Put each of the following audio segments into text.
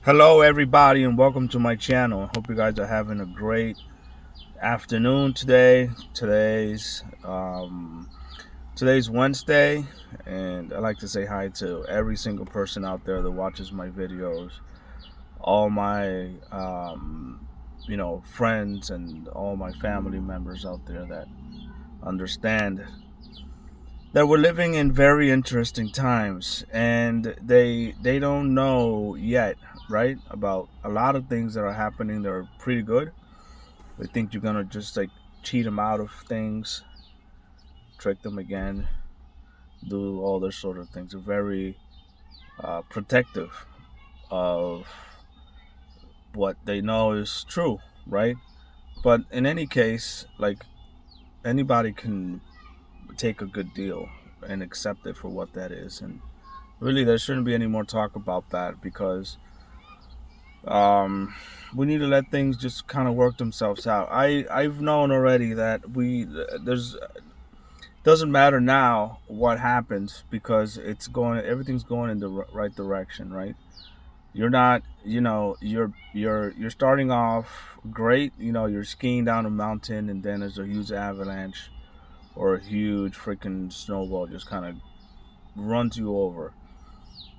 Hello everybody and welcome to my channel. I hope you guys are having a great afternoon today. Today's Wednesday, and I like to say hi to every single person out there that watches my videos, all my friends and all my family members out there that understand that we're living in very interesting times, and they don't know yet, right, about a lot of things that are happening that are pretty good. They think you're gonna just like cheat them out of things, trick them again, do all this sort of things. They're very protective of what they know is true, right? But in any case, like, anybody can take a good deal and accept it for what that is. And really, there shouldn't be any more talk about that, because we need to let things just kind of work themselves out. I've known already that there's doesn't matter now what happens, because everything's going in the right direction, right? You're not, you're starting off great. You're skiing down a mountain, and then there's a huge avalanche or a huge freaking snowball just kind of runs you over.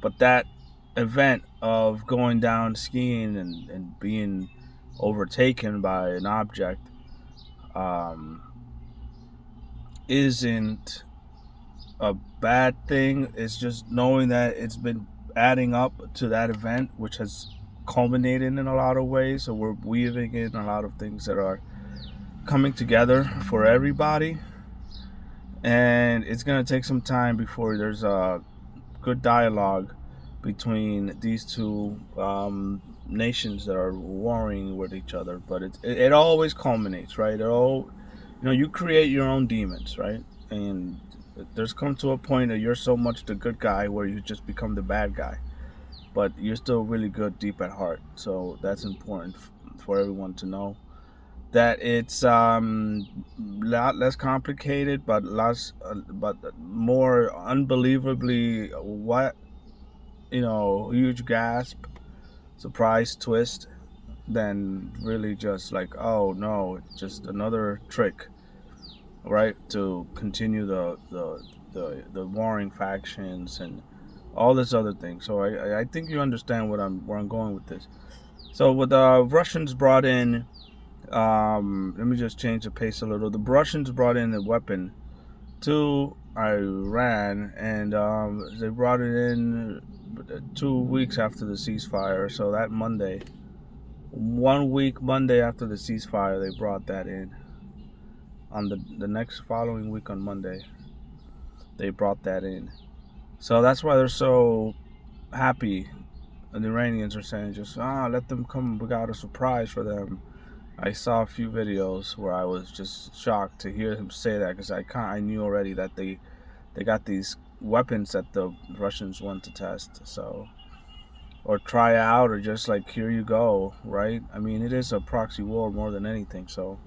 But that event of going down skiing and being overtaken by an object um, isn't a bad thing. It's just knowing that it's been adding up to that event, which has culminated in a lot of ways. So we're weaving in a lot of things that are coming together for everybody. And it's going to take some time before there's a good dialogue between these two nations that are warring with each other. But it always culminates, right? You create your own demons, right? And there's come to a point that you're so much the good guy where you just become the bad guy, but you're still really good deep at heart. So that's important for everyone to know that it's lot less complicated, but but more unbelievably huge gasp, surprise twist, than really just like, oh no, it's just another trick, right, to continue the warring factions and all this other thing. So I think you understand where I'm going with this. So with the Russians brought in, let me just change the pace a little. The Russians brought in a weapon to Iran, and they brought it in 2 weeks after the ceasefire. So that Monday, 1 week Monday after the ceasefire, they brought that in. On the next following week on Monday, they brought that in. So that's why they're so happy. And the Iranians are saying, just let them come. We got a surprise for them. I saw a few videos where I was just shocked to hear him say that, because I knew already that they got these weapons that the Russians want to test, so, or try out, or just like, here you go, right? I mean, it is a proxy war more than anything. So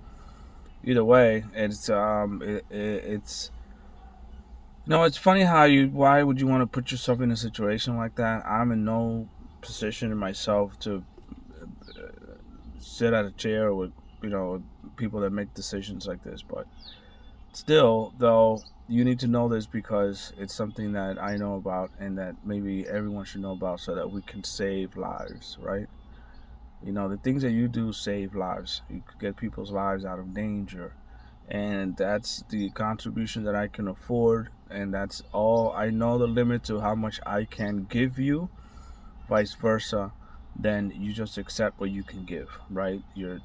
either way, it's it's funny how why would you want to put yourself in a situation like that? I'm in no position in myself to sit at a chair with people that make decisions like this, but still, though, you need to know this, because it's something that I know about and that maybe everyone should know about, so that we can save lives, right? The things that you do save lives. You could get people's lives out of danger, and that's the contribution that I can afford, and that's all. I know the limit to how much I can give you, vice versa. Then you just accept what you can give, right? You're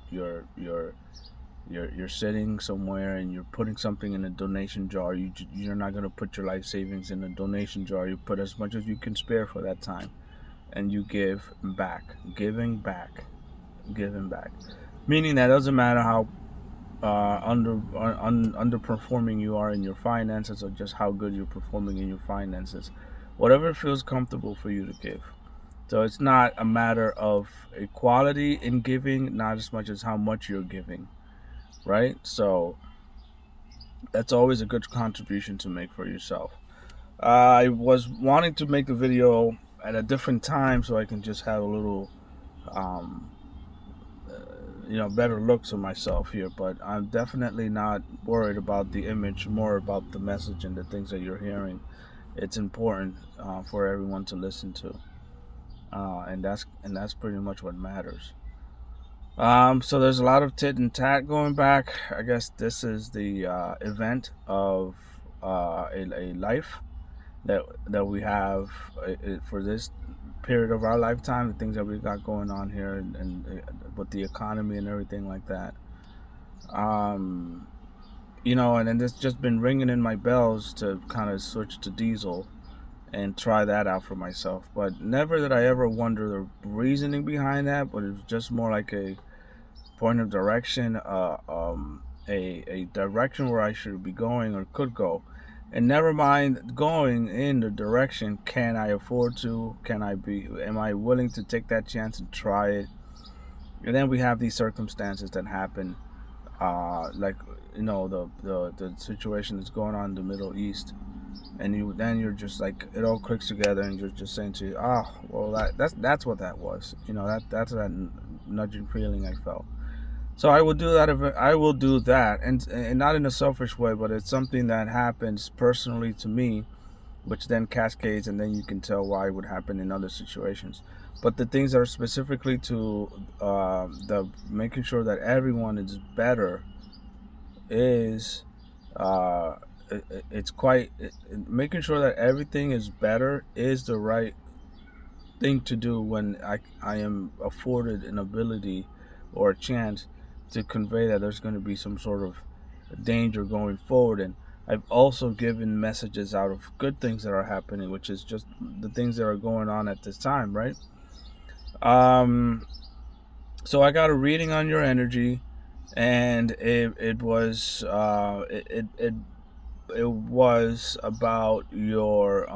sitting somewhere and you're putting something in a donation jar. You're not going to put your life savings in a donation jar. You put as much as you can spare for that time, and you give back. Giving back, meaning that doesn't matter how underperforming you are in your finances, or just how good you're performing in your finances. Whatever feels comfortable for you to give. So it's not a matter of equality in giving, not as much as how much you're giving, right? So that's always a good contribution to make for yourself. I was wanting to make the video at a different time, so I can just have a little um, better looks of myself here. But I'm definitely not worried about the image, more about the message and the things that you're hearing. It's important for everyone to listen to, and that's pretty much what matters. So there's a lot of tit and tat going back. I guess this is the event of a life that we have for this period of our lifetime. The things that we got going on here, and with the economy and everything like that. Um, and then it's just been ringing in my bells to kind of switch to diesel and try that out for myself. But never did I ever wonder the reasoning behind that. But it was just more like a point of direction, a direction where I should be going or could go. And never mind going in the direction, can I afford to? Am I willing to take that chance and try it? And then we have these circumstances that happen, like, the situation that's going on in the Middle East. And you're just like, it all clicks together, and you're just saying to you, oh, well, that's what that was. That's that nudging feeling I felt. So I will do that. I will do that, and not in a selfish way, but it's something that happens personally to me, which then cascades, and then you can tell why it would happen in other situations. But the things that are specifically to the making sure that everyone is better is it's quite making sure that everything is better is the right thing to do when I am afforded an ability or a chance to convey that there's going to be some sort of danger going forward. And I've also given messages out of good things that are happening, which is just the things that are going on at this time, right? Um, so I got a reading on your energy, and it was it was about your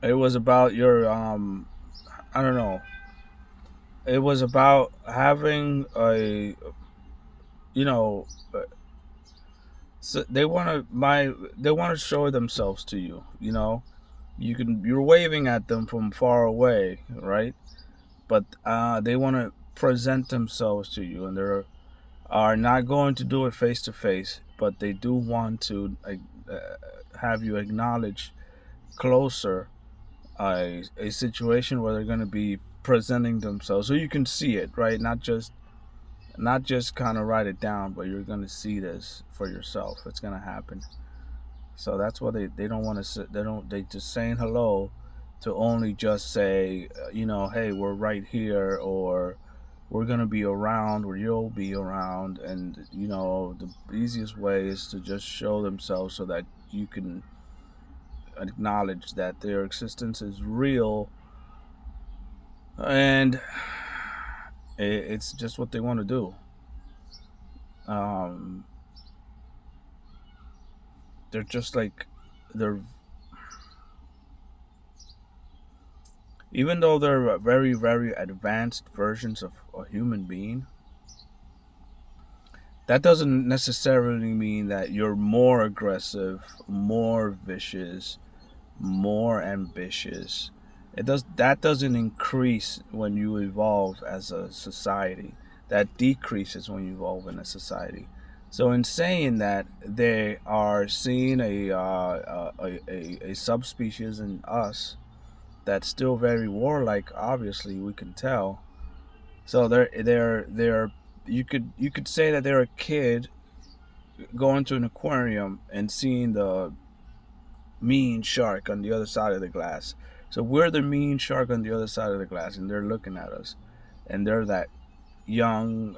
it was about your I don't know. It was about having a, you know so they want to show themselves to you. You're waving at them from far away, right? But they want to present themselves to you, and they are not going to do it face to face, but they do want to have you acknowledge closer a situation where they're going to be presenting themselves so you can see it, right? Not just kind of write it down, but you're going to see this for yourself. It's going to happen. So that's why they don't want to sit. They just saying hello to only just say, hey, we're right here, or we're going to be around, or you'll be around. And the easiest way is to just show themselves so that you can acknowledge that their existence is real, and it's just what they want to do. um, they're just like, they're even though they're very, very advanced versions of a human being, that doesn't necessarily mean that you're more aggressive, more vicious, more ambitious. That doesn't increase when you evolve as a society. That decreases when you evolve in a society. So in saying that, they are seeing a subspecies in us that's still very warlike. Obviously, we can tell. So they're you could say that they're a kid going to an aquarium and seeing the mean shark on the other side of the glass. So we're the mean shark on the other side of the glass, and they're looking at us, and they're that young,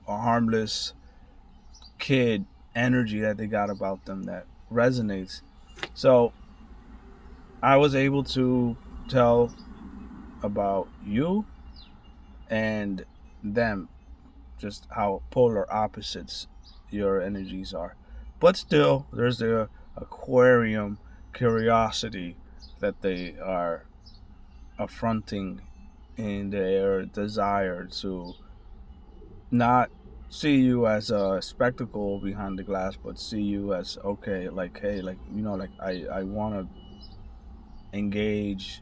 harmless kid energy that they got about them that resonates. So I was able to tell about you and them, just how polar opposites your energies are. But still, there's the aquarium curiosity that they are affronting in their desire to not see you as a spectacle behind the glass, but see you as, okay, like, hey, like, like I want to engage.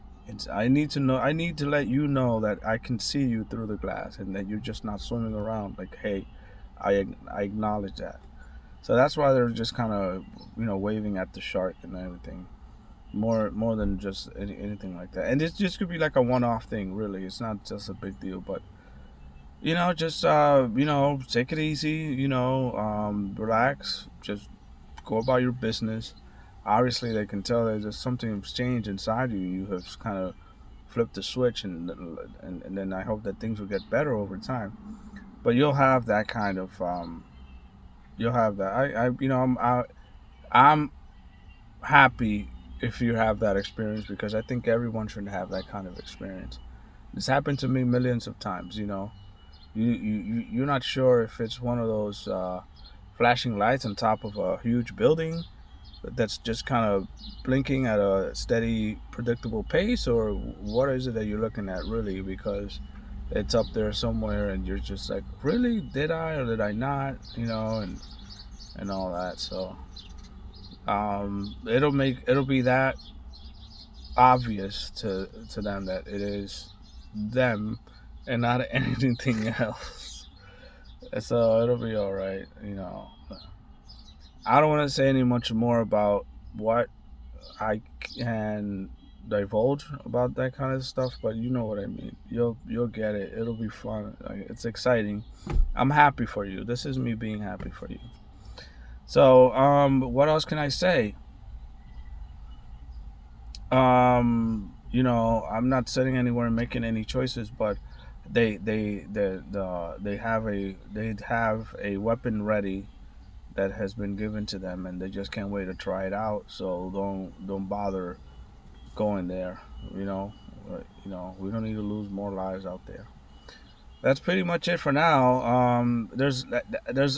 I need to know. I need to let you know that I can see you through the glass, and that you're just not swimming around. Like, hey, I acknowledge that. So that's why they're just kind of, waving at the shark and everything. More than just anything like that. And this just could be like a one-off thing. Really, it's not just a big deal. But just take it easy. Relax. Just go about your business. Obviously, they can tell that there's something's changed inside you. You have kind of flipped the switch, and then I hope that things will get better over time. But you'll have that kind of you'll have that. I'm happy if you have that experience, because I think everyone should have that kind of experience. It's happened to me millions of times. You're not sure if it's one of those flashing lights on top of a huge building that's just kind of blinking at a steady, predictable pace, or what is it that you're looking at really? Because it's up there somewhere, and you're just like, really, did I or did I not? And all that. So it'll be that obvious to them that it is them and not anything else. So it'll be all right. I don't want to say any much more about what I can divulge about that kind of stuff, but you know what I mean. You'll get it. It'll be fun. Like, it's exciting. I'm happy for you. This is me being happy for you. So, what else can I say? I'm not sitting anywhere and making any choices, but they have a weapon ready that has been given to them, and they just can't wait to try it out. So don't bother going there. We don't need to lose more lives out there. That's pretty much it for now. There's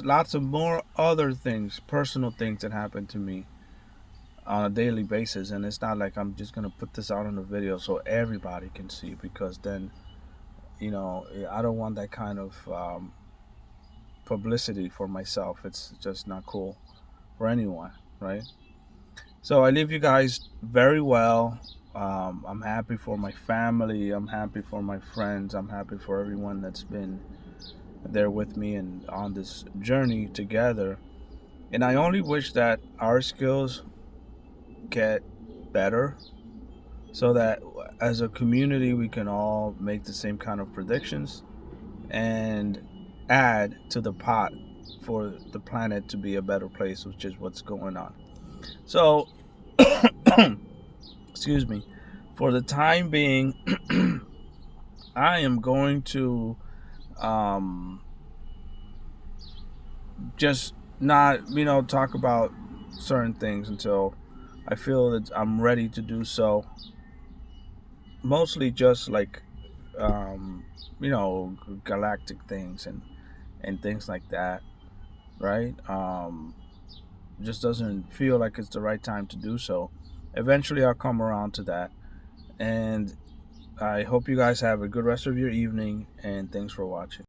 lots of more other things, personal things that happen to me on a daily basis, and it's not like I'm just gonna put this out on a video so everybody can see, because then I don't want that kind of publicity for myself. It's just not cool for anyone, right? So I leave you guys very well. I'm happy for my family. I'm happy for my friends. I'm happy for everyone that's been there with me and on this journey together. And I only wish that our skills get better, so that as a community we can all make the same kind of predictions and add to the pot for the planet to be a better place, which is what's going on. So, excuse me, for the time being, I am going to just not, talk about certain things until I feel that I'm ready to do so. Mostly just like, um, galactic things and things like that, right? Just doesn't feel like it's the right time to do so. Eventually, I'll come around to that. And I hope you guys have a good rest of your evening, and thanks for watching.